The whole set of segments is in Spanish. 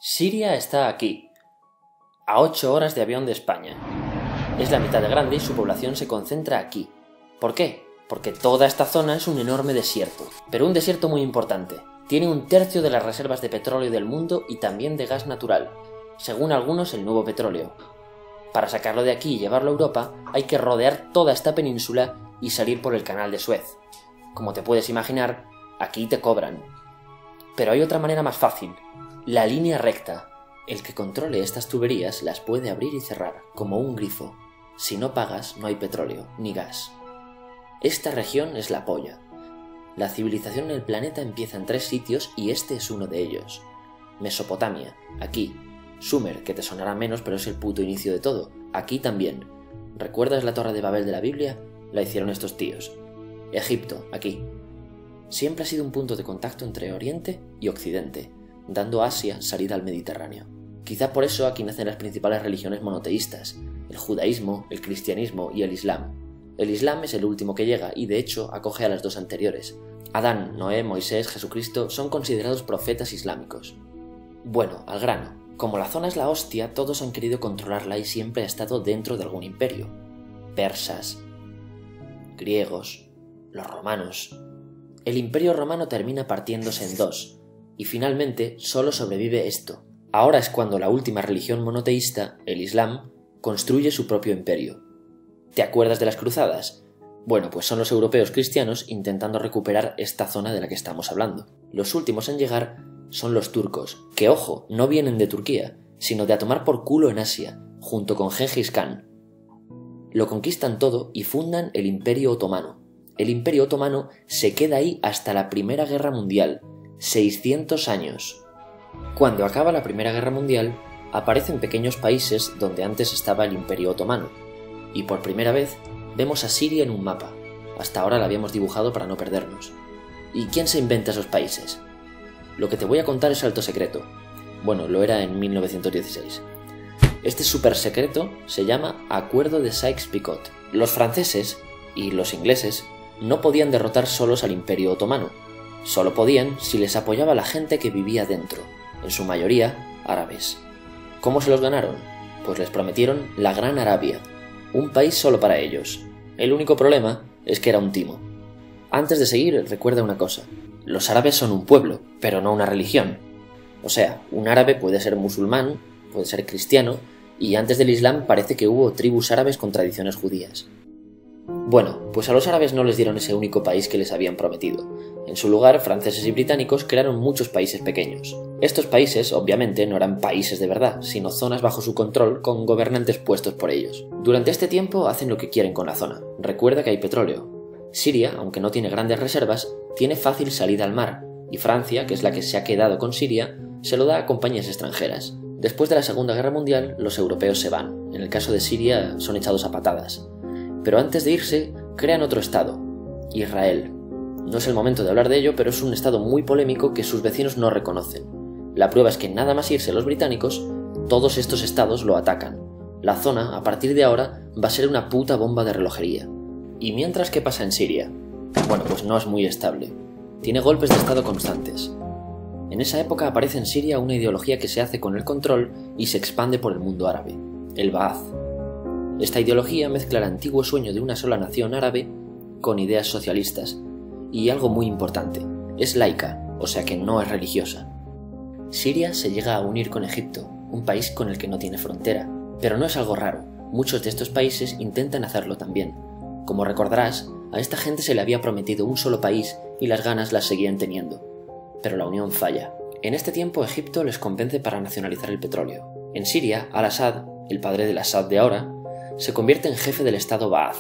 Siria está aquí, a 8 horas de avión de España. Es la mitad de grande y su población se concentra aquí. ¿Por qué? Porque toda esta zona es un enorme desierto, pero un desierto muy importante. Tiene 1/3 de las reservas de petróleo del mundo y también de gas natural, según algunos el nuevo petróleo. Para sacarlo de aquí y llevarlo a Europa, hay que rodear toda esta península y salir por el canal de Suez. Como te puedes imaginar, aquí te cobran. Pero hay otra manera más fácil, la línea recta. El que controle estas tuberías las puede abrir y cerrar, como un grifo. Si no pagas, no hay petróleo, ni gas. Esta región es la polla. La civilización en el planeta empieza en 3 sitios y este es uno de ellos. Mesopotamia, aquí. Sumer, que te sonará menos, pero es el puto inicio de todo. Aquí también. ¿Recuerdas la Torre de Babel de la Biblia? La hicieron estos tíos. Egipto, aquí. Siempre ha sido un punto de contacto entre Oriente y Occidente, dando a Asia salida al Mediterráneo. Quizá por eso aquí nacen las principales religiones monoteístas, el judaísmo, el cristianismo y el islam. El islam es el último que llega y de hecho acoge a las 2 anteriores. Adán, Noé, Moisés, Jesucristo son considerados profetas islámicos. Bueno, al grano. Como la zona es la hostia, todos han querido controlarla y siempre ha estado dentro de algún imperio. Persas, griegos, los romanos. El imperio romano termina partiéndose en 2, y finalmente solo sobrevive esto. Ahora es cuando la última religión monoteísta, el Islam, construye su propio imperio. ¿Te acuerdas de las cruzadas? Bueno, pues son los europeos cristianos intentando recuperar esta zona de la que estamos hablando. Los últimos en llegar son los turcos, que ojo, no vienen de Turquía, sino de a tomar por culo en Asia, junto con Gengis Khan. Lo conquistan todo y fundan el Imperio Otomano. El Imperio Otomano se queda ahí hasta la Primera Guerra Mundial, 600 años. Cuando acaba la Primera Guerra Mundial, aparecen pequeños países donde antes estaba el Imperio Otomano, y por primera vez vemos a Siria en un mapa. Hasta ahora la habíamos dibujado para no perdernos. ¿Y quién se inventa esos países? Lo que te voy a contar es alto secreto. Bueno, lo era en 1916. Este súper secreto se llama Acuerdo de Sykes-Picot. Los franceses y los ingleses no podían derrotar solos al Imperio Otomano. Solo podían si les apoyaba la gente que vivía dentro, en su mayoría árabes. ¿Cómo se los ganaron? Pues les prometieron la Gran Arabia, un país solo para ellos. El único problema es que era un timo. Antes de seguir, recuerda una cosa. Los árabes son un pueblo, pero no una religión. O sea, un árabe puede ser musulmán, puede ser cristiano, y antes del Islam parece que hubo tribus árabes con tradiciones judías. Bueno, pues a los árabes no les dieron ese único país que les habían prometido. En su lugar, franceses y británicos crearon muchos países pequeños. Estos países, obviamente, no eran países de verdad, sino zonas bajo su control con gobernantes puestos por ellos. Durante este tiempo hacen lo que quieren con la zona. Recuerda que hay petróleo. Siria, aunque no tiene grandes reservas, tiene fácil salida al mar, y Francia, que es la que se ha quedado con Siria, se lo da a compañías extranjeras. Después de la Segunda Guerra Mundial, los europeos se van. En el caso de Siria, son echados a patadas. Pero antes de irse, crean otro estado, Israel. No es el momento de hablar de ello, pero es un estado muy polémico que sus vecinos no reconocen. La prueba es que nada más irse los británicos, todos estos estados lo atacan. La zona, a partir de ahora, va a ser una puta bomba de relojería. ¿Y mientras qué pasa en Siria? Bueno, pues no es muy estable. Tiene golpes de estado constantes. En esa época aparece en Siria una ideología que se hace con el control y se expande por el mundo árabe, el Ba'ath. Esta ideología mezcla el antiguo sueño de una sola nación árabe con ideas socialistas. Y algo muy importante, es laica, o sea que no es religiosa. Siria se llega a unir con Egipto, un país con el que no tiene frontera, pero no es algo raro, muchos de estos países intentan hacerlo también. Como recordarás, a esta gente se le había prometido un solo país y las ganas las seguían teniendo. Pero la unión falla. En este tiempo Egipto les convence para nacionalizar el petróleo. En Siria, Al-Assad, el padre del Assad de ahora, se convierte en jefe del estado Ba'ath.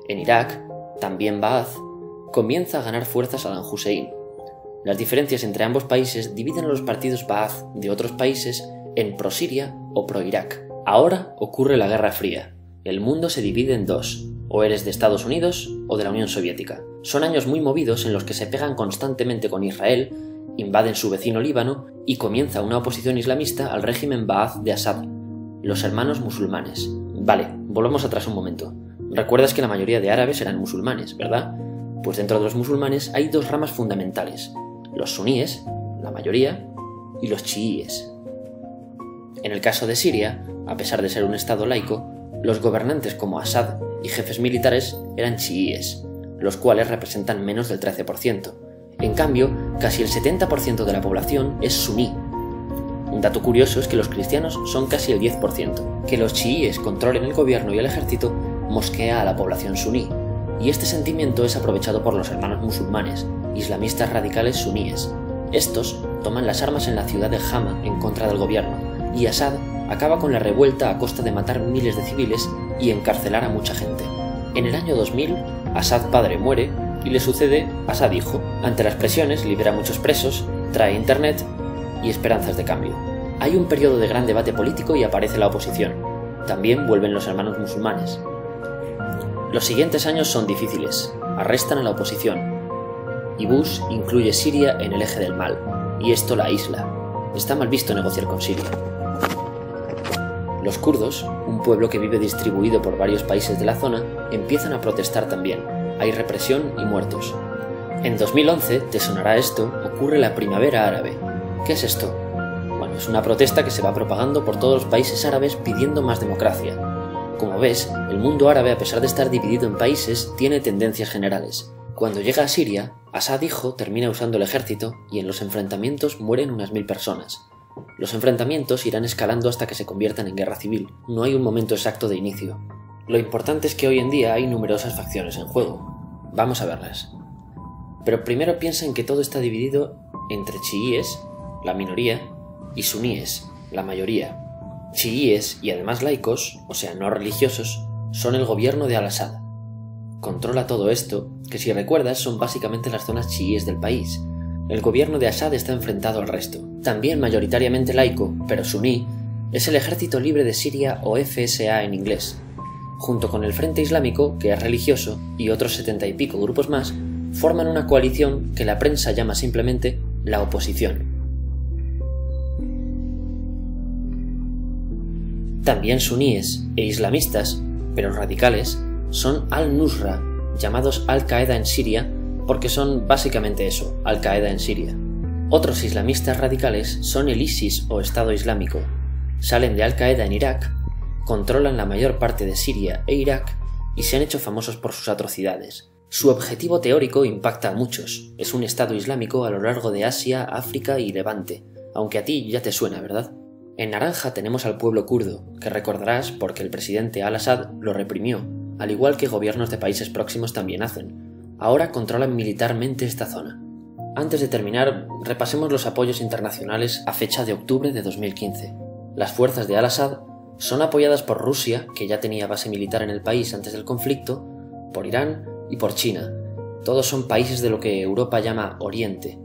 En Irak, también Ba'ath, comienza a ganar fuerza Saddam Hussein. Las diferencias entre ambos países dividen a los partidos Ba'ath de otros países en pro-Siria o pro-Irak. Ahora ocurre la Guerra Fría. El mundo se divide en 2, o eres de Estados Unidos o de la Unión Soviética. Son años muy movidos en los que se pegan constantemente con Israel, invaden su vecino Líbano y comienza una oposición islamista al régimen Ba'ath de Assad, los hermanos musulmanes. Vale, volvamos atrás un momento. Recuerdas que la mayoría de árabes eran musulmanes, ¿verdad? Pues dentro de los musulmanes hay 2 ramas fundamentales, los suníes, la mayoría, y los chiíes. En el caso de Siria, a pesar de ser un estado laico, los gobernantes como Assad y jefes militares eran chiíes, los cuales representan menos del 13%. En cambio, casi el 70% de la población es suní. Un dato curioso es que los cristianos son casi el 10%. Que los chiíes controlen el gobierno y el ejército mosquea a la población suní, y este sentimiento es aprovechado por los hermanos musulmanes, islamistas radicales suníes. Estos toman las armas en la ciudad de Hama en contra del gobierno, y Assad acaba con la revuelta a costa de matar miles de civiles y encarcelar a mucha gente. En el año 2000, Assad padre muere y le sucede Assad hijo. Ante las presiones libera a muchos presos, trae internet y esperanzas de cambio. Hay un periodo de gran debate político y aparece la oposición. También vuelven los hermanos musulmanes. Los siguientes años son difíciles. Arrestan a la oposición. Y Bush incluye Siria en el eje del mal, y esto la aísla. Está mal visto negociar con Siria. Los kurdos, un pueblo que vive distribuido por varios países de la zona, empiezan a protestar también. Hay represión y muertos. En 2011, te sonará esto, ocurre la Primavera Árabe. ¿Qué es esto? Bueno, es una protesta que se va propagando por todos los países árabes pidiendo más democracia. Como ves, el mundo árabe, a pesar de estar dividido en países, tiene tendencias generales. Cuando llega a Siria, Assad hijo termina usando el ejército y en los enfrentamientos mueren unas 1000 personas. Los enfrentamientos irán escalando hasta que se conviertan en guerra civil. No hay un momento exacto de inicio. Lo importante es que hoy en día hay numerosas facciones en juego. Vamos a verlas. Pero primero piensa en que todo está dividido entre chiíes, la minoría, y suníes, la mayoría. Chiíes y además laicos, o sea no religiosos, son el gobierno de Al-Assad. Controla todo esto, que si recuerdas son básicamente las zonas chiíes del país. El gobierno de Assad está enfrentado al resto. También mayoritariamente laico, pero suní, es el Ejército Libre de Siria o FSA en inglés. Junto con el Frente Islámico, que es religioso, y otros 70 y pico grupos más, forman una coalición que la prensa llama simplemente la oposición. También suníes e islamistas, pero radicales, son Al-Nusra, llamados Al-Qaeda en Siria, porque son básicamente eso, Al-Qaeda en Siria. Otros islamistas radicales son el ISIS o Estado Islámico. Salen de Al-Qaeda en Irak, controlan la mayor parte de Siria e Irak y se han hecho famosos por sus atrocidades. Su objetivo teórico impacta a muchos. Es un Estado Islámico a lo largo de Asia, África y Levante, aunque a ti ya te suena, ¿verdad? En naranja tenemos al pueblo kurdo, que recordarás porque el presidente Al-Assad lo reprimió, al igual que gobiernos de países próximos también hacen. Ahora controlan militarmente esta zona. Antes de terminar, repasemos los apoyos internacionales a fecha de octubre de 2015. Las fuerzas de Al-Assad son apoyadas por Rusia, que ya tenía base militar en el país antes del conflicto, por Irán y por China. Todos son países de lo que Europa llama Oriente.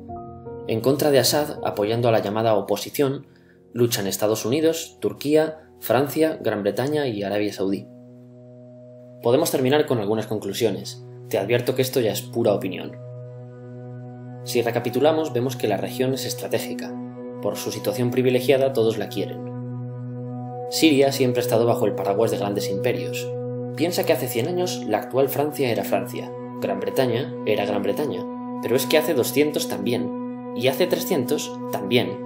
En contra de Assad, apoyando a la llamada oposición, luchan Estados Unidos, Turquía, Francia, Gran Bretaña y Arabia Saudí. Podemos terminar con algunas conclusiones. Te advierto que esto ya es pura opinión. Si recapitulamos, vemos que la región es estratégica. Por su situación privilegiada, todos la quieren. Siria siempre ha estado bajo el paraguas de grandes imperios. Piensa que hace 100 años la actual Francia era Francia, Gran Bretaña era Gran Bretaña, pero es que hace 200 también, y hace 300 también,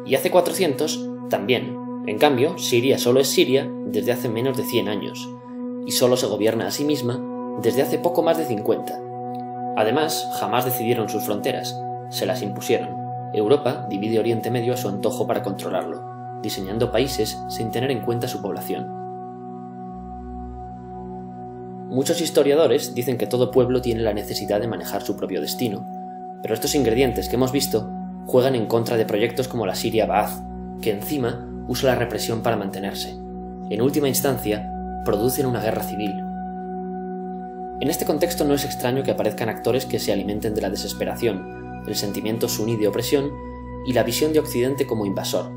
y hace 400 también. En cambio, Siria solo es Siria desde hace menos de 100 años, y solo se gobierna a sí misma desde hace poco más de 50. Además, jamás decidieron sus fronteras, se las impusieron. Europa divide Oriente Medio a su antojo para controlarlo, diseñando países sin tener en cuenta su población. Muchos historiadores dicen que todo pueblo tiene la necesidad de manejar su propio destino, pero estos ingredientes que hemos visto juegan en contra de proyectos como la Siria Ba'ath, que encima usa la represión para mantenerse. En última instancia, producen una guerra civil. En este contexto no es extraño que aparezcan actores que se alimenten de la desesperación, el sentimiento suní de opresión y la visión de Occidente como invasor.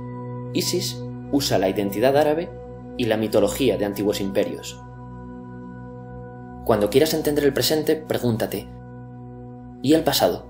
ISIS usa la identidad árabe y la mitología de antiguos imperios. Cuando quieras entender el presente, pregúntate: ¿y el pasado?